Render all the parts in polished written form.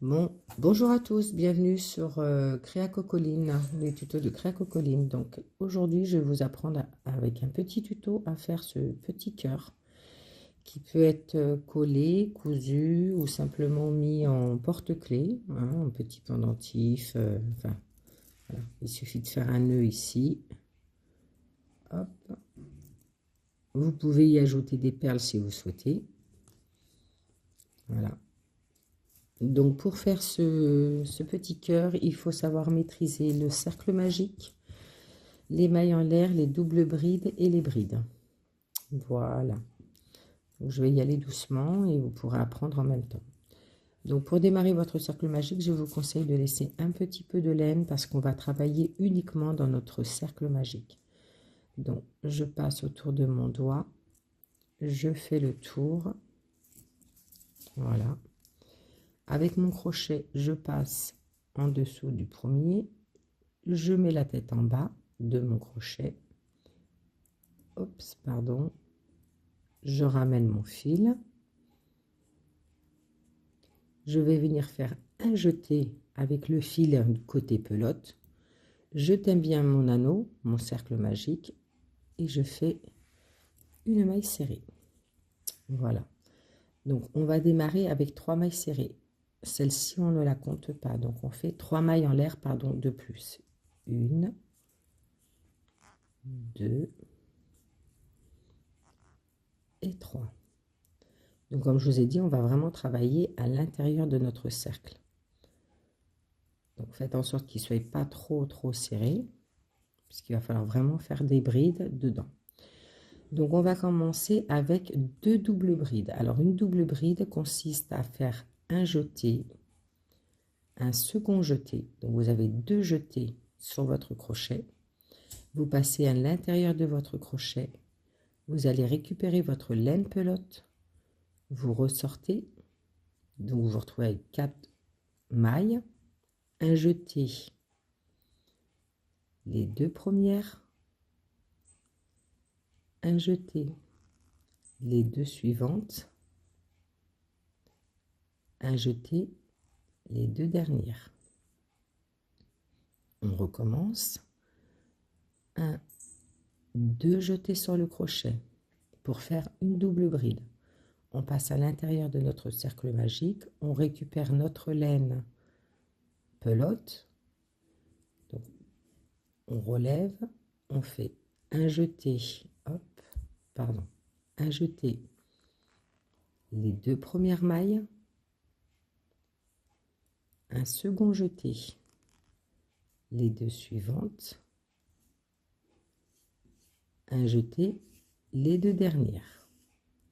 Bon, bonjour à tous, bienvenue sur Créa Cocoline, les tutos de Créa Cocoline. Donc aujourd'hui, je vais vous apprendre avec un petit tuto à faire ce petit cœur qui peut être collé, cousu ou simplement mis en porte-clés, hein, un petit pendentif. Enfin, voilà. Il suffit de faire un nœud ici. Hop. Vous pouvez y ajouter des perles si vous souhaitez. Voilà. Donc pour faire ce petit cœur, il faut savoir maîtriser le cercle magique, les mailles en l'air, les doubles brides et les brides. Voilà. Donc je vais y aller doucement et vous pourrez apprendre en même temps. Donc pour démarrer votre cercle magique, je vous conseille de laisser un petit peu de laine parce qu'on va travailler uniquement dans notre cercle magique. Donc je passe autour de mon doigt, je fais le tour. Voilà. Avec mon crochet, je passe en dessous du premier, je mets la tête en bas de mon crochet. Oups, pardon. Je ramène mon fil. Je vais venir faire un jeté avec le fil du côté pelote. Je tiens bien mon anneau, mon cercle magique, et je fais une maille serrée. Voilà. Donc on va démarrer avec 3 mailles serrées. Celle-ci, on ne la compte pas. Donc on fait 3 mailles en l'air, pardon, de plus. 1, 2 et 3. Donc comme je vous ai dit, on va vraiment travailler à l'intérieur de notre cercle. Donc faites en sorte qu'il ne soit pas trop serré, puisqu'il va falloir vraiment faire des brides dedans. Donc on va commencer avec 2 doubles brides. Alors une double bride consiste à faire un jeté, un second jeté. Donc vous avez 2 jetés sur votre crochet. Vous passez à l'intérieur de votre crochet. Vous allez récupérer votre laine pelote. Vous ressortez. Donc vous vous retrouvez avec 4 mailles. Un jeté, les 2 premières. Un jeté, les 2 suivantes. Un jeté, les 2 dernières. On recommence. 1, 2 jetés sur le crochet pour faire une double bride. On passe à l'intérieur de notre cercle magique. On récupère notre laine pelote. Donc, on relève. On fait un jeté. Hop, pardon. Un jeté, les 2 premières mailles. Un second jeté, les 2 suivantes. Un jeté, les 2 dernières.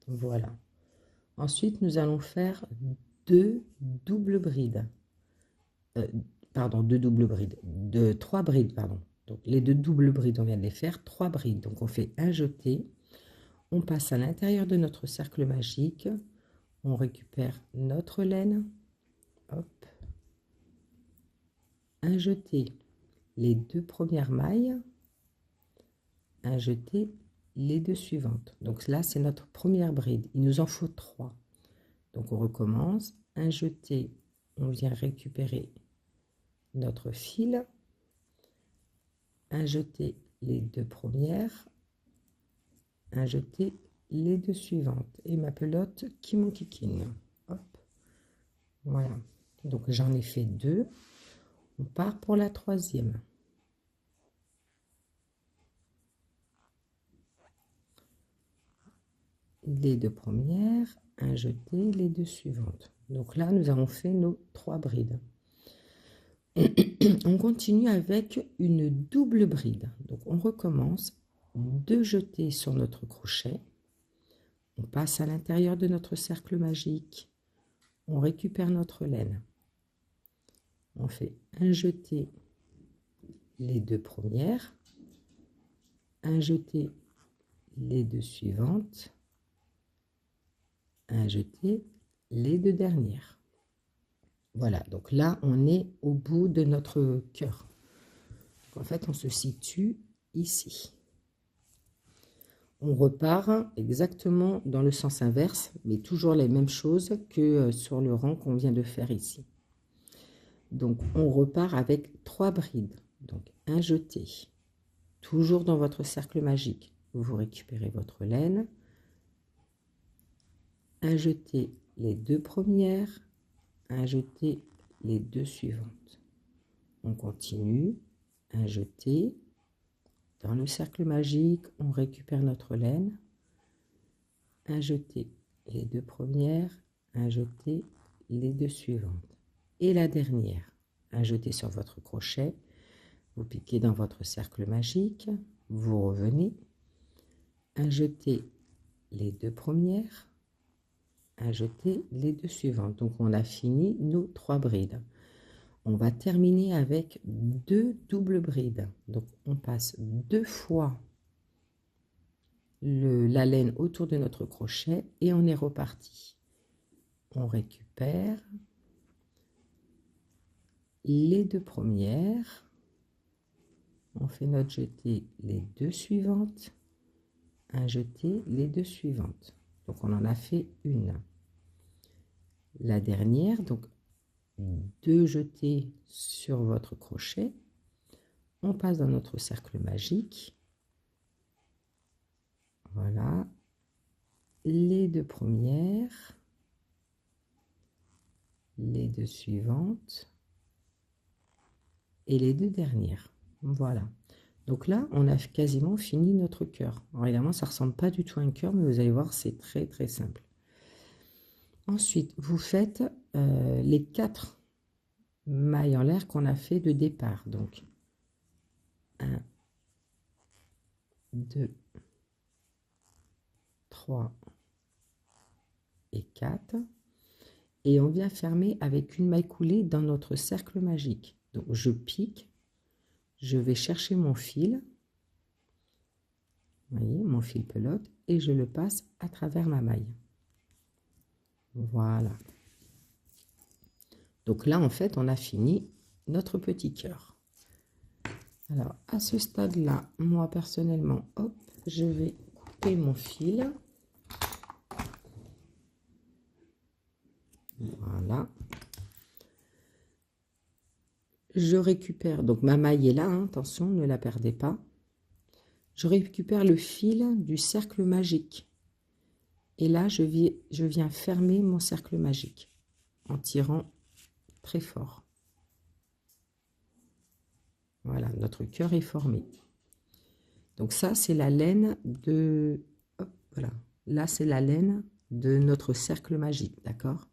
Voilà. Ensuite, nous allons faire 2 doubles brides. Pardon, 2 doubles brides. 3 brides, pardon. Donc, les 2 doubles brides, on vient de les faire. 3 brides. Donc, on fait un jeté. On passe à l'intérieur de notre cercle magique. On récupère notre laine. Hop. Un jeté, les 2 premières mailles. Un jeté, les 2 suivantes. Donc là, c'est notre première bride. Il nous en faut 3. Donc on recommence. Un jeté, on vient récupérer notre fil. Un jeté, les 2 premières. Un jeté, les 2 suivantes. Et ma pelote qui m'enquiquine. Hop. Voilà. Donc j'en ai fait 2. On part pour la 3e. Les 2 premières, un jeté, les 2 suivantes. Donc là, nous avons fait nos 3 brides. On continue avec une double bride. Donc on recommence, 2 jetés sur notre crochet. On passe à l'intérieur de notre cercle magique. On récupère notre laine. On fait un jeté, les 2 premières. Un jeté, les 2 suivantes. Un jeté, les 2 dernières. Voilà, donc là, on est au bout de notre cœur. En fait, on se situe ici. On repart exactement dans le sens inverse, mais toujours les mêmes choses que sur le rang qu'on vient de faire ici. Donc, on repart avec 3 brides. Donc, un jeté. Toujours dans votre cercle magique. Vous récupérez votre laine. Un jeté les 2 premières. Un jeté les 2 suivantes. On continue. Un jeté. Dans le cercle magique, on récupère notre laine. Un jeté les 2 premières. Un jeté les 2 suivantes. Et la dernière, un jeté sur votre crochet. Vous piquez dans votre cercle magique, vous revenez, un jeté les 2 premières, un jeté les 2 suivantes. Donc on a fini nos 3 brides. On va terminer avec 2 doubles brides. Donc on passe 2 fois la laine autour de notre crochet et on est reparti. On récupère les 2 premières. On fait notre jeté les 2 suivantes, un jeté les 2 suivantes. Donc on en a fait une. La dernière, donc 2 jetés sur votre crochet. On passe dans notre cercle magique. Voilà. Les 2 premières, les 2 suivantes et les 2 dernières. Voilà. Donc là, on a quasiment fini notre cœur. Alors évidemment, ça ne ressemble pas du tout à un cœur, mais vous allez voir, c'est très très simple. Ensuite, vous faites les 4 mailles en l'air qu'on a fait de départ. Donc, 1, 2, 3 et 4. Et on vient fermer avec une maille coulée dans notre cercle magique. Donc, je pique. Je vais chercher mon fil, vous voyez, mon fil pelote, et je le passe à travers ma maille. Voilà. Donc là, en fait, on a fini notre petit cœur. Alors, à ce stade-là, moi, personnellement, hop, je vais couper mon fil. Voilà. Je récupère, donc ma maille est là, hein, attention, ne la perdez pas. Je récupère le fil du cercle magique. Et là, je viens fermer mon cercle magique en tirant très fort. Voilà, notre cœur est formé. Donc ça, c'est la laine de... Hop, voilà. Là, c'est la laine de notre cercle magique, d'accord?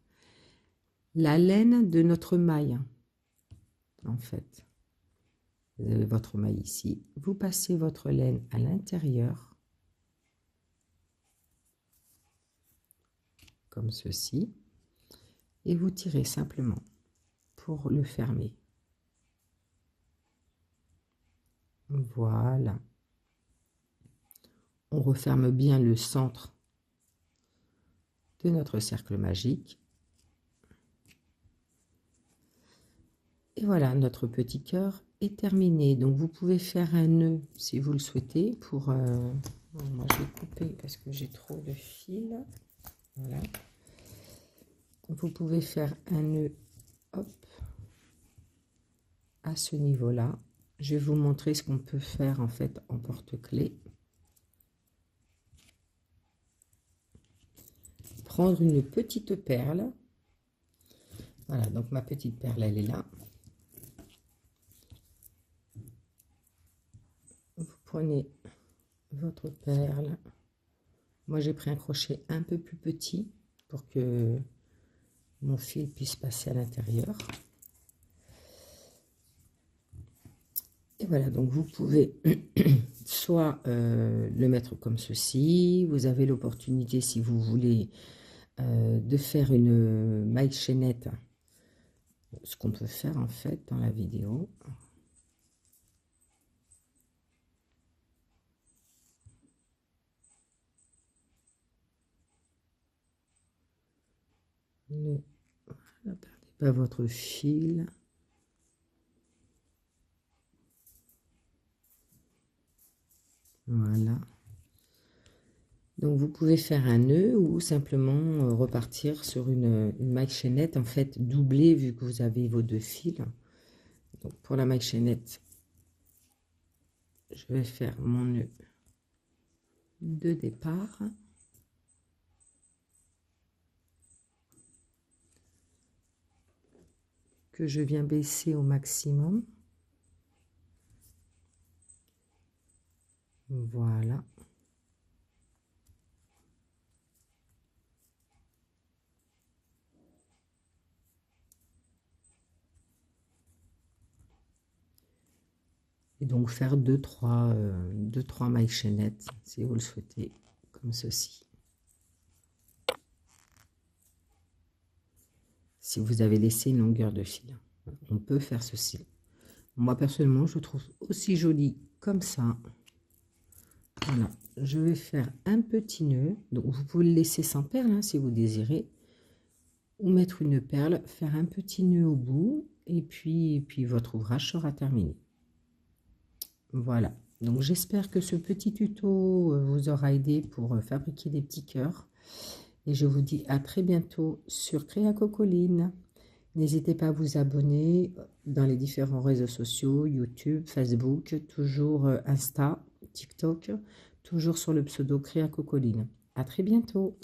La laine de notre maille, en fait. Vous avez votre maille ici. Vous passez votre laine à l'intérieur, comme ceci. Et vous tirez simplement pour le fermer. Voilà. On referme bien le centre de notre cercle magique. Et voilà, notre petit cœur est terminé. Donc vous pouvez faire un nœud si vous le souhaitez. Pour moi je vais couper parce que j'ai trop de fils. Voilà. Vous pouvez faire un nœud, hop, à ce niveau-là. Je vais vous montrer ce qu'on peut faire en fait en porte-clés. Prendre une petite perle. Voilà, donc ma petite perle, elle est là. Vous prenez votre perle. Moi, j'ai pris un crochet un peu plus petit pour que mon fil puisse passer à l'intérieur. Et voilà, donc vous pouvez soit le mettre comme ceci. Vous avez l'opportunité, si vous voulez, de faire une maille chaînette. Ce qu'on peut faire en fait dans la vidéo. Ne perdez pas votre fil. Voilà. Donc vous pouvez faire un nœud ou simplement repartir sur une maille chaînette, en fait doublée vu que vous avez vos 2 fils. Donc pour la maille chaînette, je vais faire mon nœud de départ. Que je viens baisser au maximum. Voilà. Et donc faire 2-3 mailles chaînettes si vous le souhaitez, comme ceci. Si vous avez laissé une longueur de fil, on peut faire ceci. Moi personnellement, je trouve aussi joli comme ça. Voilà, je vais faire un petit nœud. Donc vous pouvez le laisser sans perle hein, si vous désirez, ou mettre une perle, faire un petit nœud au bout, et puis votre ouvrage sera terminé. Voilà, donc j'espère que ce petit tuto vous aura aidé pour fabriquer des petits cœurs. Et je vous dis à très bientôt sur Créa Cocoline. N'hésitez pas à vous abonner dans les différents réseaux sociaux, YouTube, Facebook, toujours Insta, TikTok, toujours sur le pseudo Créa Cocoline. À très bientôt.